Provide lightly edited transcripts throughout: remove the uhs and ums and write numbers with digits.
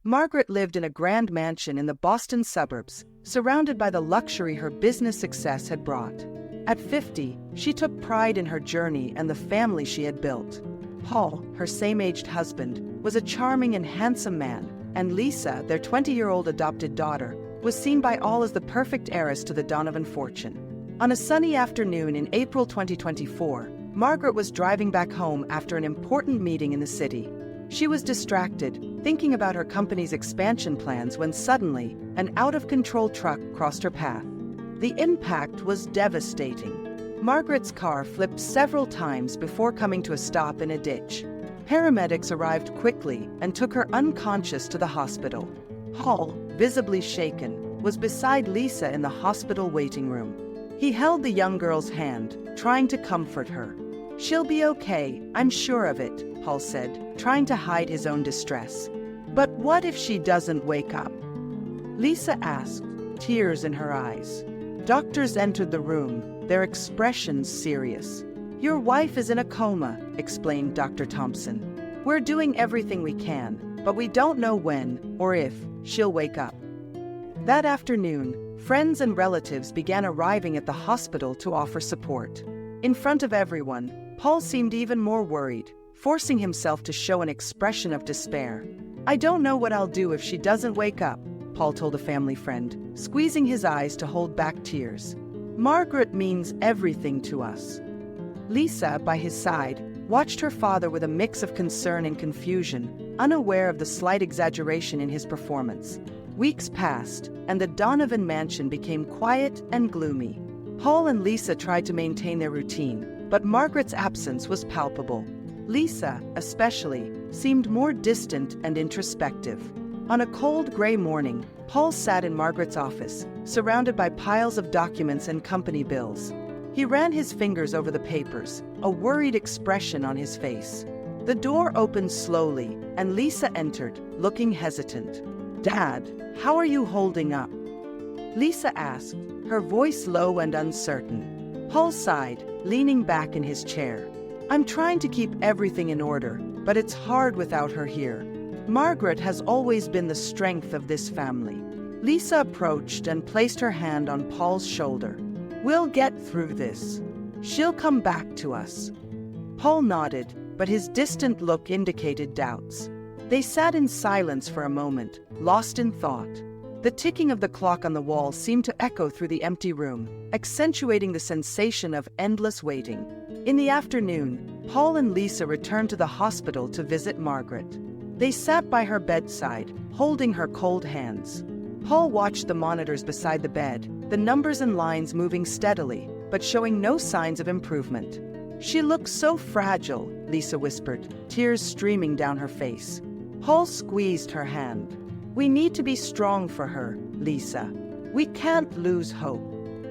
Margaret lived in a grand mansion in the Boston suburbs, surrounded by the luxury her business success had brought. At 50, she took pride in her journey and the family she had built. Paul, her same-aged husband, was a charming and handsome man, and Lisa, their 20-year-old adopted daughter, was seen by all as the perfect heiress to the Donovan fortune. On a sunny afternoon in April 2024, Margaret was driving back home after an important meeting in the city. She was distracted, thinking about her company's expansion plans when suddenly, an out-of-control truck crossed her path. The impact was devastating. Margaret's car flipped several times before coming to a stop in a ditch. Paramedics arrived quickly and took her unconscious to the hospital. Paul, visibly shaken, was beside Lisa in the hospital waiting room. He held the young girl's hand, trying to comfort her. "She'll be okay, I'm sure of it," Paul said, trying to hide his own distress. "But what if she doesn't wake up?" Lisa asked, tears in her eyes. Doctors entered the room, their expressions serious. "Your wife is in a coma," explained Dr. Thompson. "We're doing everything we can, but we don't know when or if she'll wake up." That afternoon, friends and relatives began arriving at the hospital to offer support. In front of everyone, Paul seemed even more worried, forcing himself to show an expression of despair. "I don't know what I'll do if she doesn't wake up," Paul told a family friend, squeezing his eyes to hold back tears. "Margaret means everything to us." Lisa, by his side, watched her father with a mix of concern and confusion, unaware of the slight exaggeration in his performance. Weeks passed, and the Donovan mansion became quiet and gloomy. Paul and Lisa tried to maintain their routine, but Margaret's absence was palpable. Lisa, especially, seemed more distant and introspective. On a cold, gray morning, Paul sat in Margaret's office, surrounded by piles of documents and company bills. He ran his fingers over the papers, a worried expression on his face. The door opened slowly, and Lisa entered, looking hesitant. "Dad, how are you holding up?" Lisa asked, her voice low and uncertain. Paul sighed, leaning back in his chair. "I'm trying to keep everything in order, but it's hard without her here. Margaret has always been the strength of this family." Lisa approached and placed her hand on Paul's shoulder. "We'll get through this. She'll come back to us." Paul nodded, but his distant look indicated doubts. They sat in silence for a moment, lost in thought. The ticking of the clock on the wall seemed to echo through the empty room, accentuating the sensation of endless waiting. In the afternoon, Paul and Lisa returned to the hospital to visit Margaret. They sat by her bedside, holding her cold hands. Paul watched the monitors beside the bed, the numbers and lines moving steadily, but showing no signs of improvement. "She looks so fragile," Lisa whispered, tears streaming down her face. Paul squeezed her hand. "We need to be strong for her, Lisa. We can't lose hope."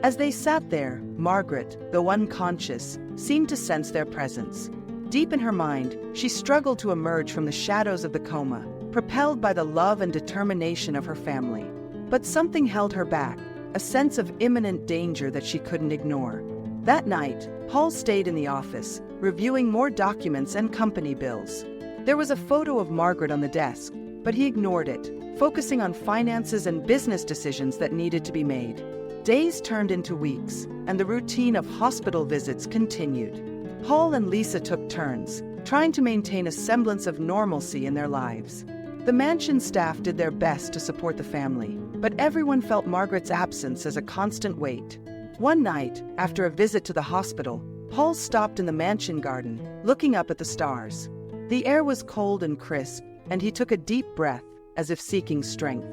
As they sat there, Margaret, though unconscious, seemed to sense their presence. Deep in her mind, she struggled to emerge from the shadows of the coma, propelled by the love and determination of her family. But something held her back, a sense of imminent danger that she couldn't ignore. That night, Paul stayed in the office, reviewing more documents and company bills. There was a photo of Margaret on the desk, but he ignored it, focusing on finances and business decisions that needed to be made. Days turned into weeks, and the routine of hospital visits continued. Paul and Lisa took turns, trying to maintain a semblance of normalcy in their lives. The mansion staff did their best to support the family, but everyone felt Margaret's absence as a constant weight. One night, after a visit to the hospital, Paul stopped in the mansion garden, looking up at the stars. The air was cold and crisp, and he took a deep breath, as if seeking strength.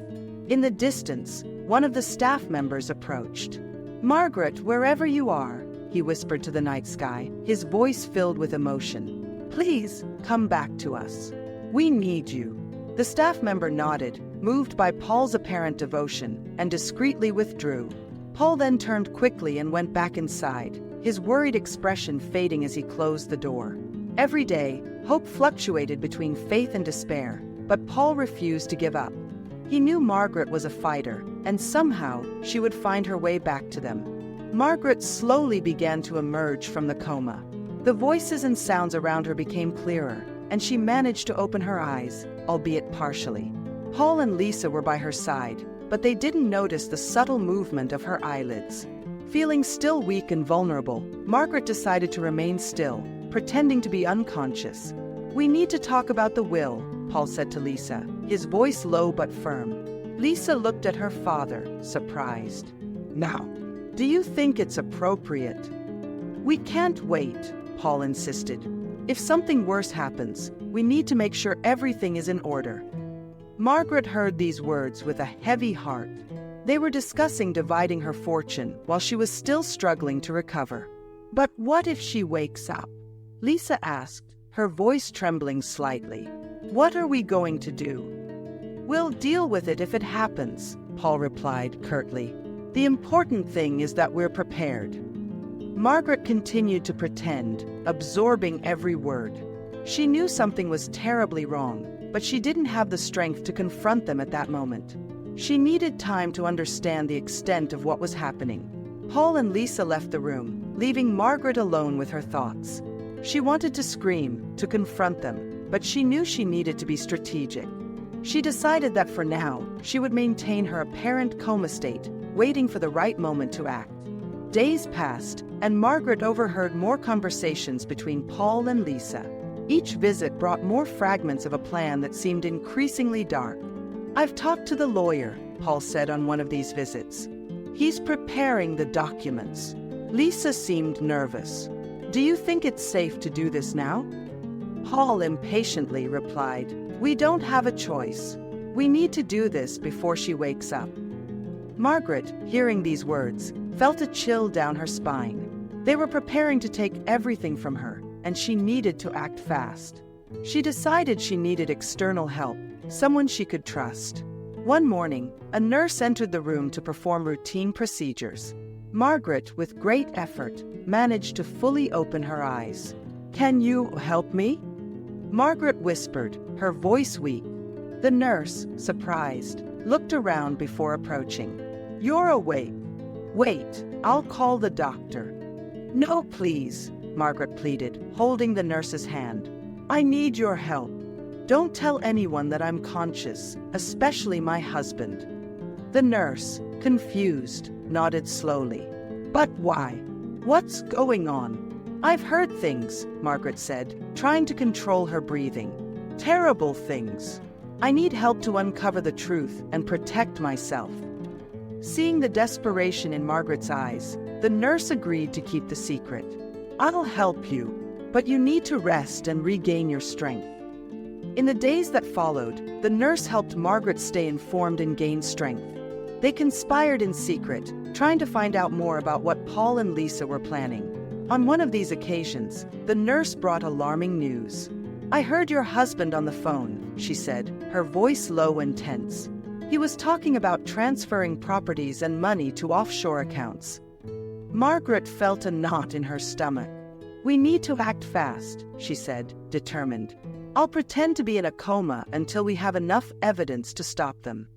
In the distance, one of the staff members approached. "Margaret, wherever you are," he whispered to the night sky, his voice filled with emotion. "Please, come back to us. We need you." The staff member nodded, moved by Paul's apparent devotion, and discreetly withdrew. Paul then turned quickly and went back inside, his worried expression fading as he closed the door. Every day, hope fluctuated between faith and despair, but Paul refused to give up. He knew Margaret was a fighter, and somehow she would find her way back to them. Margaret slowly began to emerge from the coma. The voices and sounds around her became clearer, and she managed to open her eyes, albeit partially. Paul and Lisa were by her side, but they didn't notice the subtle movement of her eyelids. Feeling still weak and vulnerable, Margaret decided to remain still, pretending to be unconscious. "We need to talk about the will," Paul said to Lisa, his voice low but firm. Lisa looked at her father, surprised. "Now, do you think it's appropriate?" "We can't wait," Paul insisted. "If something worse happens, we need to make sure everything is in order." Margaret heard these words with a heavy heart. They were discussing dividing her fortune while she was still struggling to recover. "But what if she wakes up?" Lisa asked, her voice trembling slightly. "What are we going to do?" "We'll deal with it if it happens," Paul replied curtly. "The important thing is that we're prepared." Margaret continued to pretend, absorbing every word. She knew something was terribly wrong, but she didn't have the strength to confront them at that moment. She needed time to understand the extent of what was happening. Paul and Lisa left the room, leaving Margaret alone with her thoughts. She wanted to scream, to confront them, but she knew she needed to be strategic. She decided that for now, she would maintain her apparent coma state, waiting for the right moment to act. Days passed, and Margaret overheard more conversations between Paul and Lisa. Each visit brought more fragments of a plan that seemed increasingly dark. "I've talked to the lawyer," Paul said on one of these visits. "He's preparing the documents." Lisa seemed nervous. "Do you think it's safe to do this now?" Paul impatiently replied, "We don't have a choice. We need to do this before she wakes up." Margaret, hearing these words, felt a chill down her spine. They were preparing to take everything from her, and she needed to act fast. She decided she needed external help, someone she could trust. One morning, a nurse entered the room to perform routine procedures. Margaret, with great effort, managed to fully open her eyes. "Can you help me?" Margaret whispered, her voice weak. The nurse, surprised, looked around before approaching. "You're awake. Wait, I'll call the doctor." "No, please," Margaret pleaded, holding the nurse's hand. "I need your help. Don't tell anyone that I'm conscious, especially my husband." The nurse, confused, nodded slowly. "But why? What's going on?" "I've heard things," Margaret said, trying to control her breathing. "Terrible things. I need help to uncover the truth and protect myself." Seeing the desperation in Margaret's eyes, the nurse agreed to keep the secret. "I'll help you, but you need to rest and regain your strength." In the days that followed, the nurse helped Margaret stay informed and gain strength. They conspired in secret, trying to find out more about what Paul and Lisa were planning. On one of these occasions, the nurse brought alarming news. "I heard your husband on the phone," she said, her voice low and tense. "He was talking about transferring properties and money to offshore accounts." Margaret felt a knot in her stomach. "We need to act fast," she said, determined. "I'll pretend to be in a coma until we have enough evidence to stop them."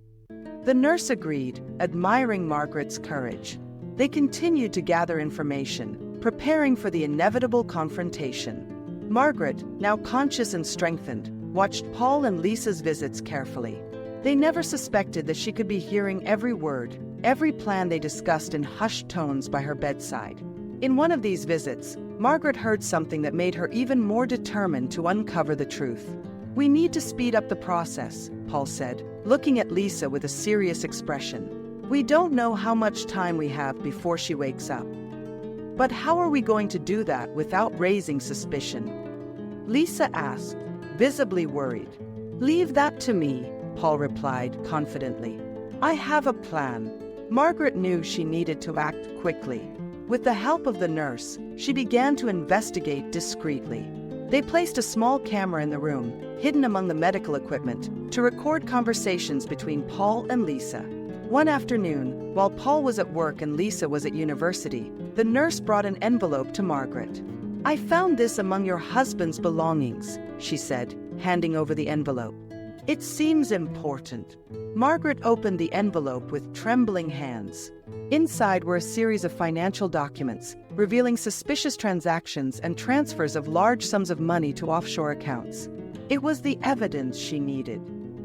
The nurse agreed, admiring Margaret's courage. They continued to gather information, preparing for the inevitable confrontation. Margaret, now conscious and strengthened, watched Paul and Lisa's visits carefully. They never suspected that she could be hearing every word, every plan they discussed in hushed tones by her bedside. In one of these visits, Margaret heard something that made her even more determined to uncover the truth. "We need to speed up the process," Paul said, looking at Lisa with a serious expression. "We don't know how much time we have before she wakes up." "But how are we going to do that without raising suspicion?" Lisa asked, visibly worried. "Leave that to me," Paul replied confidently. "I have a plan." Margaret knew she needed to act quickly. With the help of the nurse, she began to investigate discreetly. They placed a small camera in the room, hidden among the medical equipment, to record conversations between Paul and Lisa. One afternoon, while Paul was at work and Lisa was at university, the nurse brought an envelope to Margaret. "I found this among your husband's belongings," she said, handing over the envelope. "It seems important." Margaret opened the envelope with trembling hands. Inside were a series of financial documents, revealing suspicious transactions and transfers of large sums of money to offshore accounts. It was the evidence she needed.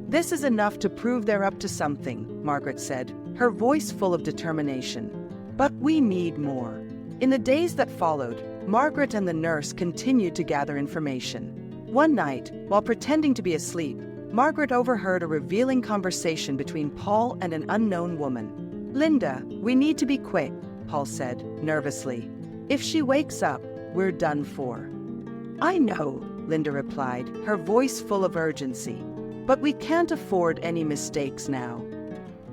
This is enough to prove they're up to something, Margaret said, her voice full of determination. But we need more. In the days that followed, Margaret and the nurse continued to gather information. One night, while pretending to be asleep, Margaret overheard a revealing conversation between Paul and an unknown woman. "Linda, we need to be quick," Paul said, nervously. "If she wakes up, we're done for." "I know," Linda replied, her voice full of urgency. "But we can't afford any mistakes now."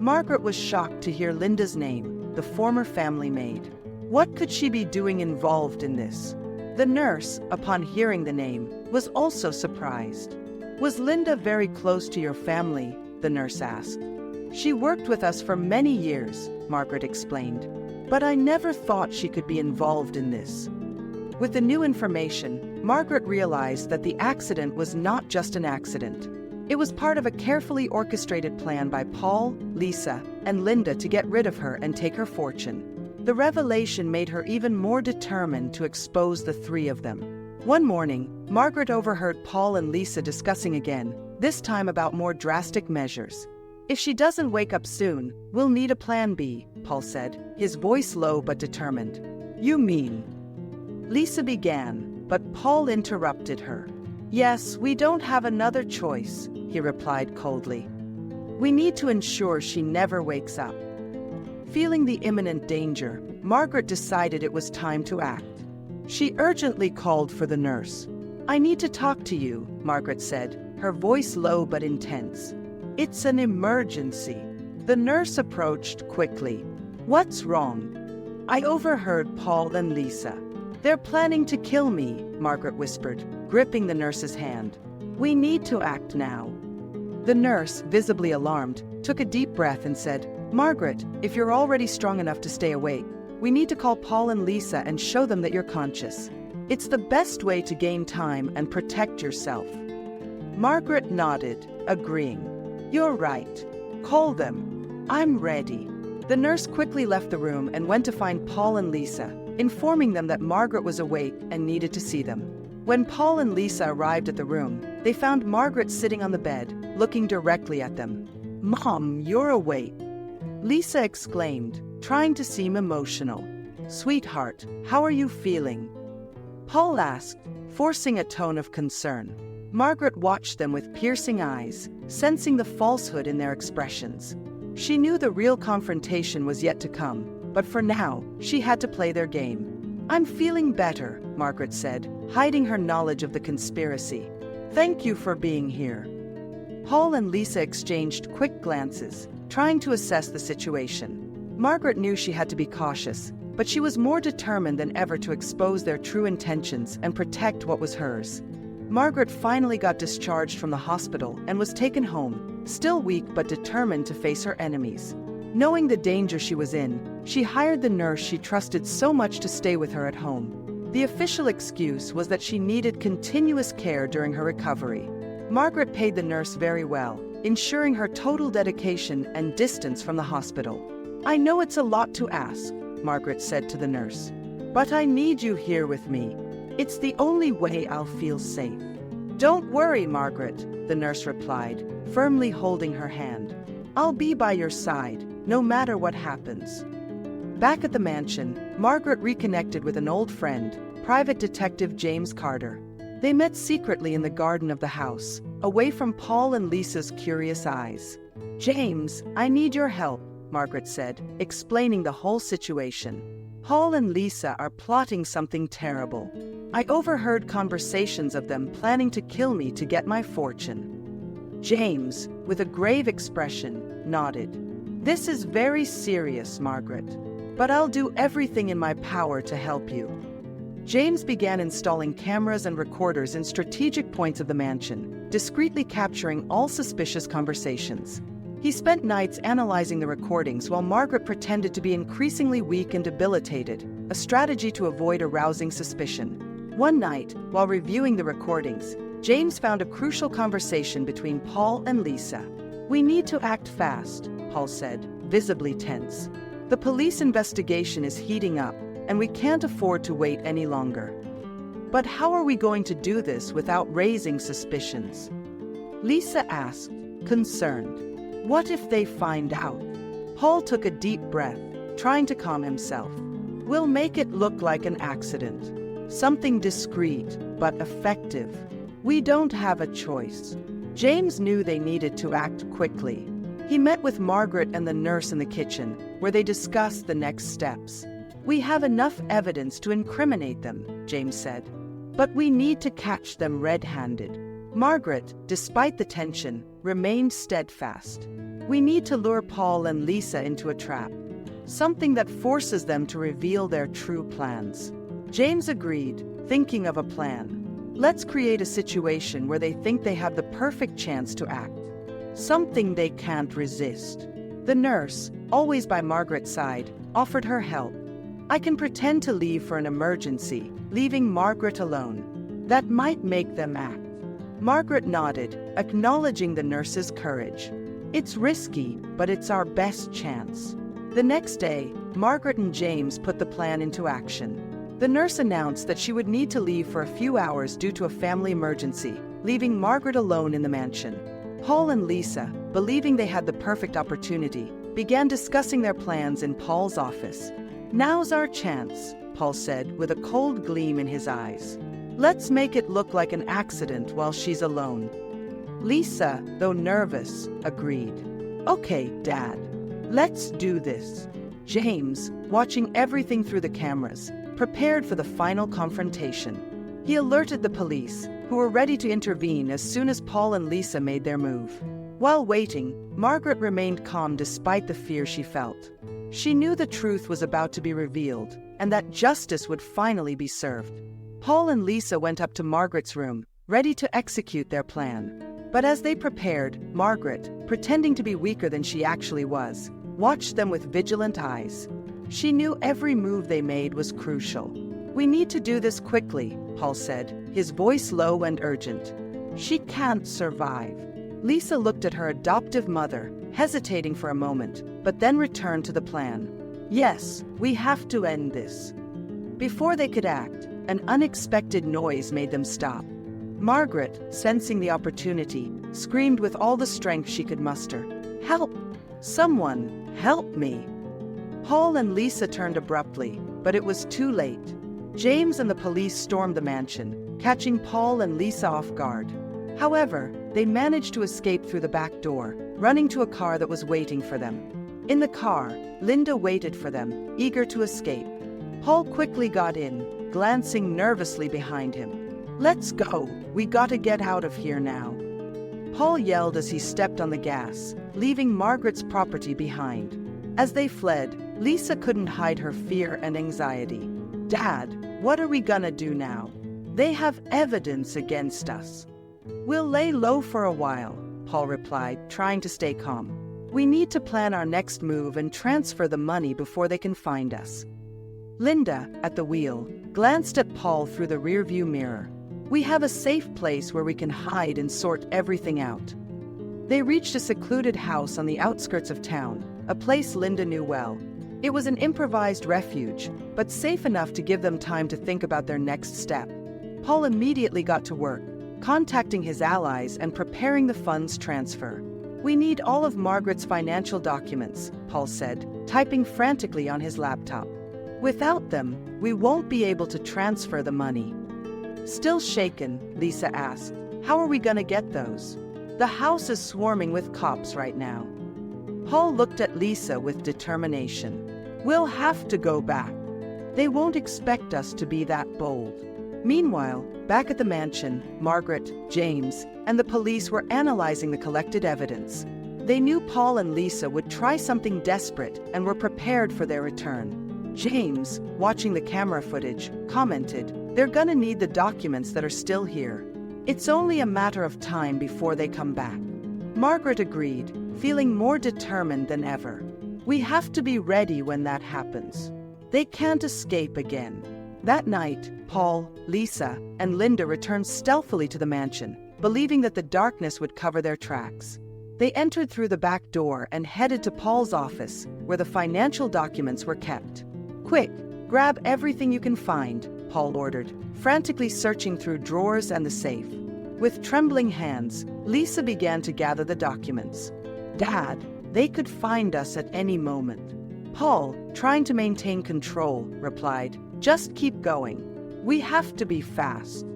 Margaret was shocked to hear Linda's name, the former family maid. What could she be doing involved in this? The nurse, upon hearing the name, was also surprised. "Was Linda very close to your family?" the nurse asked. "She worked with us for many years," Margaret explained. "But I never thought she could be involved in this." With the new information, Margaret realized that the accident was not just an accident. It was part of a carefully orchestrated plan by Paul, Lisa, and Linda to get rid of her and take her fortune. The revelation made her even more determined to expose the three of them. One morning, Margaret overheard Paul and Lisa discussing again, this time about more drastic measures. "If she doesn't wake up soon, we'll need a plan B," Paul said, his voice low but determined. "You mean?" Lisa began, but Paul interrupted her. "Yes, we don't have another choice," he replied coldly. "We need to ensure she never wakes up." Feeling the imminent danger, Margaret decided it was time to act. She urgently called for the nurse. "I need to talk to you," Margaret said, her voice low but intense. "It's an emergency." The nurse approached quickly. "What's wrong?" "I overheard Paul and Lisa. They're planning to kill me," Margaret whispered, gripping the nurse's hand. "We need to act now." The nurse, visibly alarmed, took a deep breath and said, "Margaret, if you're already strong enough to stay awake, we need to call Paul and Lisa and show them that you're conscious. It's the best way to gain time and protect yourself." Margaret nodded, agreeing. "You're right. Call them. I'm ready." The nurse quickly left the room and went to find Paul and Lisa, informing them that Margaret was awake and needed to see them. When Paul and Lisa arrived at the room, they found Margaret sitting on the bed, looking directly at them. "Mom, you're awake," Lisa exclaimed, trying to seem emotional. "Sweetheart, how are you feeling?" Paul asked, forcing a tone of concern. Margaret watched them with piercing eyes, sensing the falsehood in their expressions. She knew the real confrontation was yet to come, but for now, she had to play their game. "I'm feeling better," Margaret said, hiding her knowledge of the conspiracy. "Thank you for being here." Paul and Lisa exchanged quick glances, trying to assess the situation. Margaret knew she had to be cautious, but she was more determined than ever to expose their true intentions and protect what was hers. Margaret finally got discharged from the hospital and was taken home, still weak but determined to face her enemies. Knowing the danger she was in, she hired the nurse she trusted so much to stay with her at home. The official excuse was that she needed continuous care during her recovery. Margaret paid the nurse very well, ensuring her total dedication and distance from the hospital. "I know it's a lot to ask," Margaret said to the nurse, "but I need you here with me. It's the only way I'll feel safe." "Don't worry, Margaret," the nurse replied, firmly holding her hand. "I'll be by your side, no matter what happens." Back at the mansion, Margaret reconnected with an old friend, Private Detective James Carter. They met secretly in the garden of the house, away from Paul and Lisa's curious eyes. "James, I need your help," Margaret said, explaining the whole situation. "Paul and Lisa are plotting something terrible. I overheard conversations of them planning to kill me to get my fortune." James, with a grave expression, nodded. "This is very serious, Margaret, but I'll do everything in my power to help you." James began installing cameras and recorders in strategic points of the mansion, discreetly capturing all suspicious conversations. He spent nights analyzing the recordings while Margaret pretended to be increasingly weak and debilitated, a strategy to avoid arousing suspicion. One night, while reviewing the recordings, James found a crucial conversation between Paul and Lisa. "We need to act fast," Paul said, visibly tense. "The police investigation is heating up, and we can't afford to wait any longer." "But how are we going to do this without raising suspicions?" Lisa asked, concerned. What if they find out? Paul took a deep breath, trying to calm himself. We'll make it look like an accident. Something discreet, but effective. We don't have a choice. James knew they needed to act quickly. He met with Margaret and the nurse in the kitchen, where they discussed the next steps. We have enough evidence to incriminate them, James said. But we need to catch them red-handed. Margaret, despite the tension, remained steadfast. We need to lure Paul and Lisa into a trap. Something that forces them to reveal their true plans. James agreed, thinking of a plan. Let's create a situation where they think they have the perfect chance to act. Something they can't resist. The nurse, always by Margaret's side, offered her help. I can pretend to leave for an emergency, leaving Margaret alone. That might make them act. Margaret nodded, acknowledging the nurse's courage. It's risky, but it's our best chance. The next day, Margaret and James put the plan into action. The nurse announced that she would need to leave for a few hours due to a family emergency, leaving Margaret alone in the mansion. Paul and Lisa, believing they had the perfect opportunity, began discussing their plans in Paul's office. Now's our chance, Paul said with a cold gleam in his eyes. Let's make it look like an accident while she's alone. Lisa, though nervous, agreed. Okay, Dad, let's do this. James, watching everything through the cameras, prepared for the final confrontation. He alerted the police, who were ready to intervene as soon as Paul and Lisa made their move. While waiting, Margaret remained calm despite the fear she felt. She knew the truth was about to be revealed, and that justice would finally be served. Paul and Lisa went up to Margaret's room, ready to execute their plan. But as they prepared, Margaret, pretending to be weaker than she actually was, watched them with vigilant eyes. She knew every move they made was crucial. We need to do this quickly, Paul said, his voice low and urgent. She can't survive. Lisa looked at her adoptive mother, hesitating for a moment, but then returned to the plan. Yes, we have to end this. Before they could act, an unexpected noise made them stop. Margaret, sensing the opportunity, screamed with all the strength she could muster. Help! Someone, help me! Paul and Lisa turned abruptly, but it was too late. James and the police stormed the mansion, catching Paul and Lisa off guard. However, they managed to escape through the back door, running to a car that was waiting for them. In the car, Linda waited for them, eager to escape. Paul quickly got in, glancing nervously behind him. Let's go, we gotta get out of here now. Paul yelled as he stepped on the gas, leaving Margaret's property behind. As they fled, Lisa couldn't hide her fear and anxiety. Dad, what are we gonna do now? They have evidence against us. We'll lay low for a while, Paul replied, trying to stay calm. We need to plan our next move and transfer the money before they can find us. Linda, at the wheel, glanced at Paul through the rearview mirror. We have a safe place where we can hide and sort everything out. They reached a secluded house on the outskirts of town, a place Linda knew well. It was an improvised refuge, but safe enough to give them time to think about their next step. Paul immediately got to work, contacting his allies and preparing the funds transfer. We need all of Margaret's financial documents, Paul said, typing frantically on his laptop. Without them, we won't be able to transfer the money. Still shaken, Lisa asked, how are we gonna get those? The house is swarming with cops right now. Paul looked at Lisa with determination. We'll have to go back. They won't expect us to be that bold. Meanwhile, back at the mansion, Margaret, James, and the police were analyzing the collected evidence. They knew Paul and Lisa would try something desperate and were prepared for their return. James, watching the camera footage, commented, "They're gonna need the documents that are still here. It's only a matter of time before they come back." Margaret agreed, feeling more determined than ever. We have to be ready when that happens. They can't escape again. That night, Paul, Lisa, and Linda returned stealthily to the mansion, believing that the darkness would cover their tracks. They entered through the back door and headed to Paul's office, where the financial documents were kept. "Quick, grab everything you can find," Paul ordered, frantically searching through drawers and the safe. With trembling hands, Lisa began to gather the documents. "Dad, they could find us at any moment." Paul, trying to maintain control, replied, "Just keep going. We have to be fast."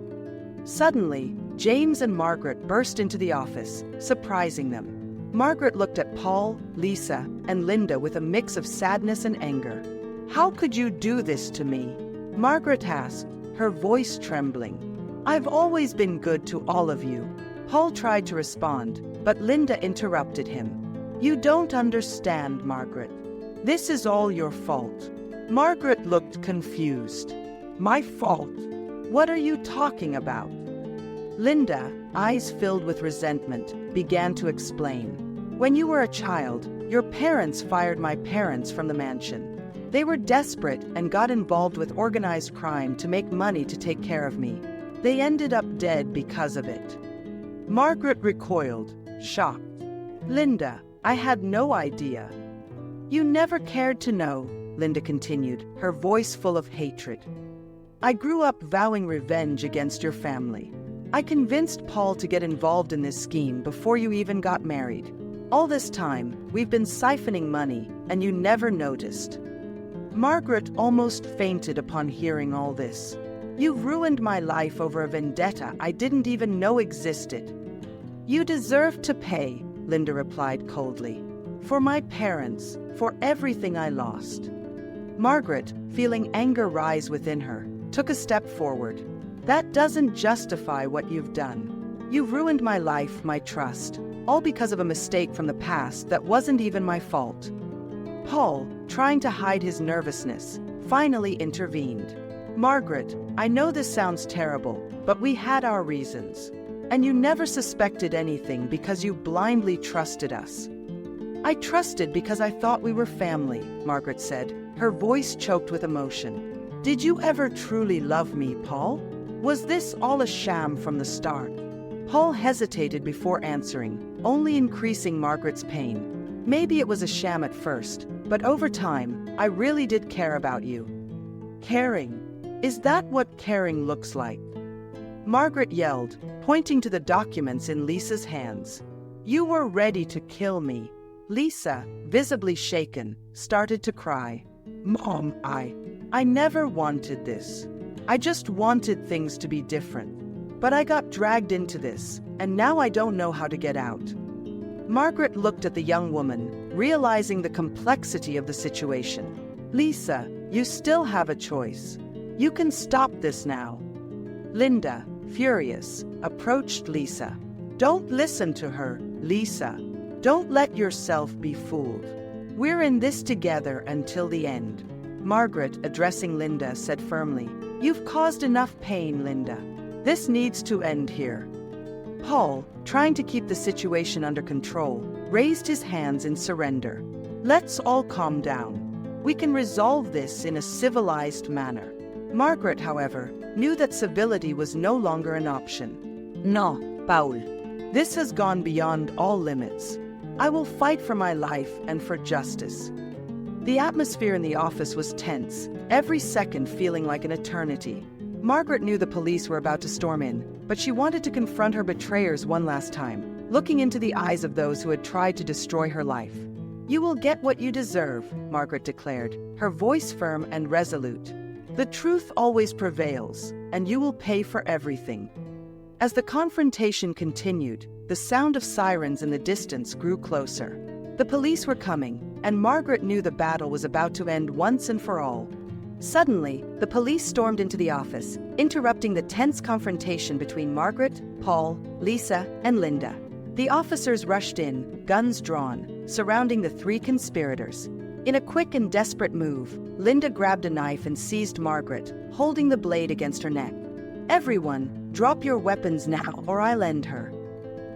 Suddenly, James and Margaret burst into the office, surprising them. Margaret looked at Paul, Lisa, and Linda with a mix of sadness and anger. "How could you do this to me?" Margaret asked, her voice trembling. "I've always been good to all of you." Paul tried to respond, but Linda interrupted him. "You don't understand, Margaret. This is all your fault." Margaret looked confused. "My fault? What are you talking about?" Linda, eyes filled with resentment, began to explain. "When you were a child, your parents fired my parents from the mansion. They were desperate and got involved with organized crime to make money to take care of me. They ended up dead because of it." Margaret recoiled, shocked. "Linda, I had no idea." "You never cared to know," Linda continued, her voice full of hatred. "I grew up vowing revenge against your family. I convinced Paul to get involved in this scheme before you even got married. All this time, we've been siphoning money, and you never noticed." Margaret almost fainted upon hearing all this. "You've ruined my life over a vendetta I didn't even know existed." "You deserve to pay," Linda replied coldly. "For my parents, for everything I lost." Margaret, feeling anger rise within her, took a step forward. "That doesn't justify what you've done. You've ruined my life, my trust, all because of a mistake from the past that wasn't even my fault." Paul, trying to hide his nervousness, finally intervened. "Margaret, I know this sounds terrible, but we had our reasons. And you never suspected anything because you blindly trusted us." "I trusted because I thought we were family," Margaret said, her voice choked with emotion. "Did you ever truly love me, Paul? Was this all a sham from the start?" Paul hesitated before answering, only increasing Margaret's pain. "Maybe it was a sham at first, but over time, I really did care about you." "Caring? Is that what caring looks like?" Margaret yelled, pointing to the documents in Lisa's hands. "You were ready to kill me." Lisa, visibly shaken, started to cry. "Mom, I never wanted this. I just wanted things to be different. But I got dragged into this, and now I don't know how to get out." Margaret looked at the young woman, realizing the complexity of the situation. "Lisa, you still have a choice. You can stop this now." Linda, furious, approached Lisa. "Don't listen to her, Lisa. Don't let yourself be fooled. We're in this together until the end." Margaret, addressing Linda, said firmly, "You've caused enough pain, Linda. This needs to end here." Paul, trying to keep the situation under control, raised his hands in surrender. "Let's all calm down. We can resolve this in a civilized manner." Margaret, however, knew that civility was no longer an option. "No, Paul. This has gone beyond all limits. I will fight for my life and for justice." The atmosphere in the office was tense, every second feeling like an eternity. Margaret knew the police were about to storm in, but she wanted to confront her betrayers one last time, looking into the eyes of those who had tried to destroy her life. "You will get what you deserve," Margaret declared, her voice firm and resolute. "The truth always prevails, and you will pay for everything." As the confrontation continued, the sound of sirens in the distance grew closer. The police were coming, and Margaret knew the battle was about to end once and for all. Suddenly, the police stormed into the office, interrupting the tense confrontation between Margaret, Paul, Lisa, and Linda. The officers rushed in, guns drawn, surrounding the three conspirators. In a quick and desperate move, Linda grabbed a knife and seized Margaret, holding the blade against her neck. "Everyone, drop your weapons now or I'll end her."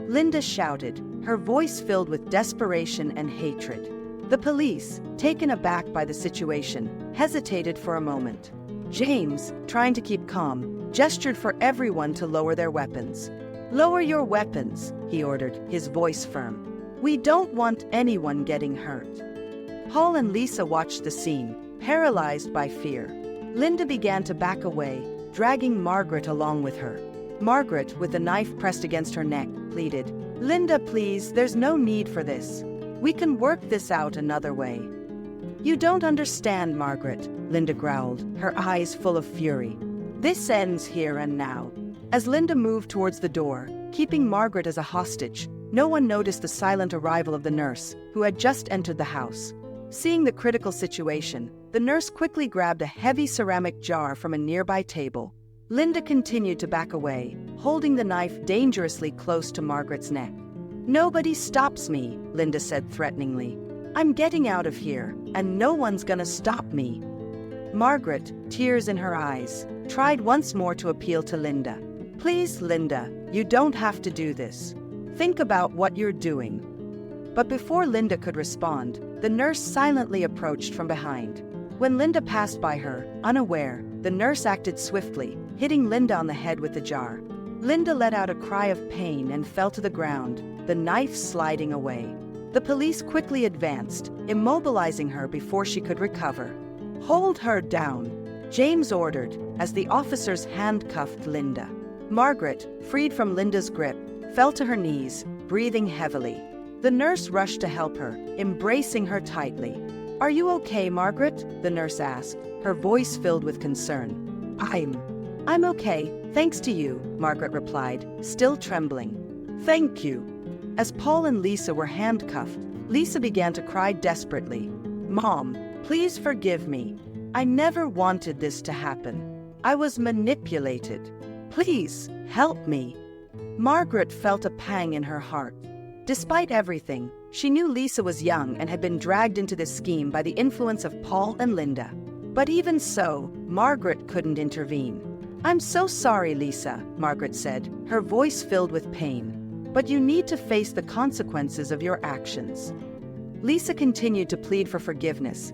Linda shouted, her voice filled with desperation and hatred. The police, taken aback by the situation, hesitated for a moment. James, trying to keep calm, gestured for everyone to lower their weapons. "Lower your weapons," he ordered, his voice firm. "We don't want anyone getting hurt." Paul and Lisa watched the scene, paralyzed by fear. Linda began to back away, dragging Margaret along with her. Margaret, with the knife pressed against her neck, pleaded, "Linda, please, there's no need for this. We can work this out another way." "You don't understand, Margaret," Linda growled, her eyes full of fury. "This ends here and now." As Linda moved towards the door, keeping Margaret as a hostage, no one noticed the silent arrival of the nurse, who had just entered the house. Seeing the critical situation, the nurse quickly grabbed a heavy ceramic jar from a nearby table. Linda continued to back away, holding the knife dangerously close to Margaret's neck. "Nobody stops me," Linda said threateningly. "I'm getting out of here, and no one's gonna stop me." Margaret, tears in her eyes, tried once more to appeal to Linda. "Please, Linda, you don't have to do this. Think about what you're doing." But before Linda could respond, the nurse silently approached from behind. When Linda passed by her, unaware, the nurse acted swiftly, hitting Linda on the head with the jar. Linda let out a cry of pain and fell to the ground, the knife sliding away. The police quickly advanced, immobilizing her before she could recover. "Hold her down," James ordered, as the officers handcuffed Linda. Margaret, freed from Linda's grip, fell to her knees, breathing heavily. The nurse rushed to help her, embracing her tightly. "Are you okay, Margaret?" the nurse asked, her voice filled with concern. I'm okay, thanks to you," Margaret replied, still trembling. "Thank you." As Paul and Lisa were handcuffed, Lisa began to cry desperately. "Mom, please forgive me. I never wanted this to happen. I was manipulated. Please, help me." Margaret felt a pang in her heart. Despite everything, she knew Lisa was young and had been dragged into this scheme by the influence of Paul and Linda. But even so, Margaret couldn't intervene. "I'm so sorry, Lisa," Margaret said, her voice filled with pain. "But you need to face the consequences of your actions." Lisa continued to plead for forgiveness,